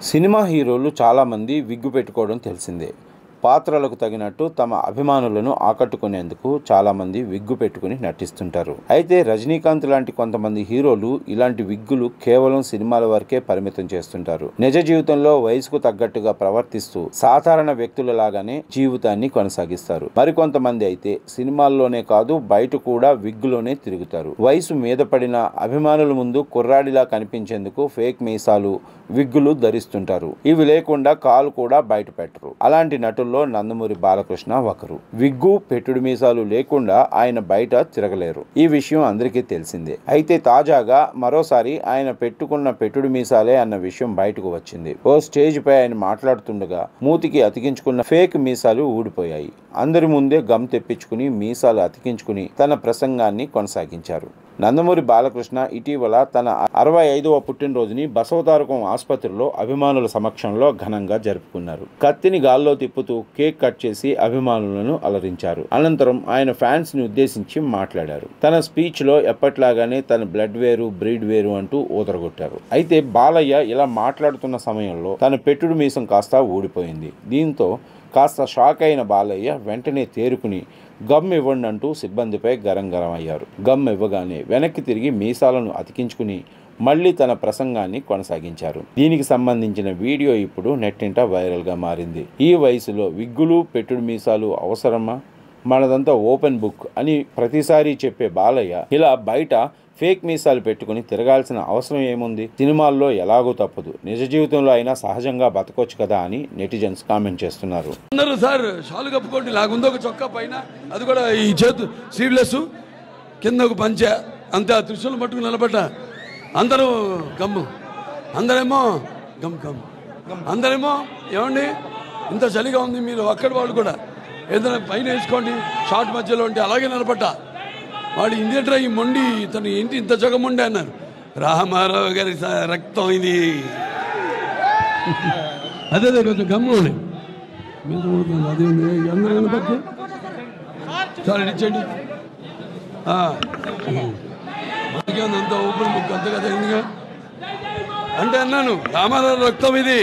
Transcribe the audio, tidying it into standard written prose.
Cinema హీరోలు చాలామంది wig పెట్టుకోవడం తెలిసిందే. పాత్రలకు తగినట్టు తమ అభిమానులను ఆకట్టుకునేందుకు చాలామంది విగ్గు పెట్టుకుని నటిస్తుంటారు. అయితే రజనీకాంత్ లాంటి కొంతమంది హీరోలు ఇలాంటి విగ్గులు కేవలం సినిమాల వరకే పరిమితం చేస్తుంటారు. నిజ జీవితంలో వయసుకు తగ్గట్టుగా ప్రవర్తిస్తూ సాధారణ వ్యక్తులలాగానే జీవితాన్ని కొనసాగిస్తారు. మరికొంతమంది అయితే సినిమాల్లోనే కాదు బయట కూడా విగ్గులోనే తిరుగుతారు. వయసు మీద పడిన అభిమానుల ముందు కుర్రాడిలా కనిపించేందుకు ఫేక్ మీసాలు, విగ్గులు ధరిస్తుంటారు. ఇవి లేకుండా కాలు కూడా బయట పెట్టరు. అలాంటి నటుల్లో నందమూరి బాలకృష్ణ ఒకరు. విగ్గు, పెట్టుడు మీసాలు లేకుండా ఆయన బయట తిరగలేరు. ఈ విషయం అందరికీ తెలిసిందే. అయితే తాజాగా మరోసారి ఆయన పెట్టుకున్న పెట్టుడు మీసాలే అన్న విషయం బయటకు వచ్చింది. ఓ స్టేజ్ పై ఆయన మాట్లాడుతుండగా మూతికి అతికించుకున్న ఫేక్ మీసాలు ఊడిపోయాయి. అందరి ముందే గమ్ తెప్పించుకుని మీసాలు అతికించుకుని తన ప్రసంగాన్ని కొనసాగించారు. నందమూరి బాలకృష్ణ ఇటీవల తన 65వ పుట్టినరోజుని బసవతారకం ఆసుపత్రిలో అభిమానుల సమక్షంలో ఘనంగా జరుపుకున్నారు. కత్తిని గాల్లో తిప్పుతూ కేక్ కట్ చేసి అభిమానులను అలరించారు. అనంతరం ఆయన ఫ్యాన్స్ ని ఉద్దేశించి మాట్లాడారు. తన స్పీచ్ లో ఎప్పట్లాగానే తన బ్లడ్ వేరు, బ్రీడ్ వేరు అంటూ ఊదరగొట్టారు. అయితే బాలయ్య ఇలా మాట్లాడుతున్న సమయంలో తన పెట్టుడు మీసం కాస్త ఊడిపోయింది. దీంతో కాస్త షాక్ అయిన బాలయ్య వెంటనే తేరుకుని గమ్ ఇవ్వండి అంటూ సిబ్బందిపై గరం అయ్యారు. గమ్ ఇవ్వగానే వెనక్కి తిరిగి మీసాలను అతికించుకుని మళ్లీ తన ప్రసంగాన్ని కొనసాగించారు. దీనికి సంబంధించిన వీడియో ఇప్పుడు నెట్టింట వైరల్గా మారింది. ఈ వయసులో విగ్గులు, పెట్టుడు మీసాలు అవసరమా? మనదంతా ఓపెన్ బుక్ అని ప్రతిసారి చెప్పే బాలయ్య ఇలా బయట ఫేక్ మీసాలు పెట్టుకుని తిరగాల్సిన అవసరం ఏముంది? సినిమాల్లో ఎలాగో తప్పదు, నిజ జీవితంలో అయినా సహజంగా బతకొచ్చు కదా అని నెటిజన్స్ కామెంట్ చేస్తున్నారు. అందరూ సార్ షాలు కప్పుకోండి, లాగుందో ఒక చొక్కా పైన, అది కూడా ఈ చేతు స్లీవ్లెస్, కింద ఒక పంచె, అంతే. ఆ త్రిశూలం పట్టుకుని నిలబడ్డ అందరూ గమ్ము, అందరేమో గమ్ గమ్, అందరేమో ఏమండి ఇంత చలిగా ఉంది, మీరు అక్కడి వాళ్ళు కూడా ఏదైనా పైన వేసుకోండి, షార్ట్ మధ్యలో ఉంటే అలాగే నిలబడ్డా. వాడు ఇందేట్రా ఈ మొండి, తను ఏంటి ఇంత జగముండి అన్నారు. రామారావు గారి రక్తం ఇది. అదే కొంచెం గమ్ము మీద ఉడుతుంది, అదే అందరూ కనపడి చాలా ఇచ్చండి. అంత ఓపెన్ బుక్ అంత కదా అయిందిగా అంటే అన్నాను, రామారావు రక్తం ఇది.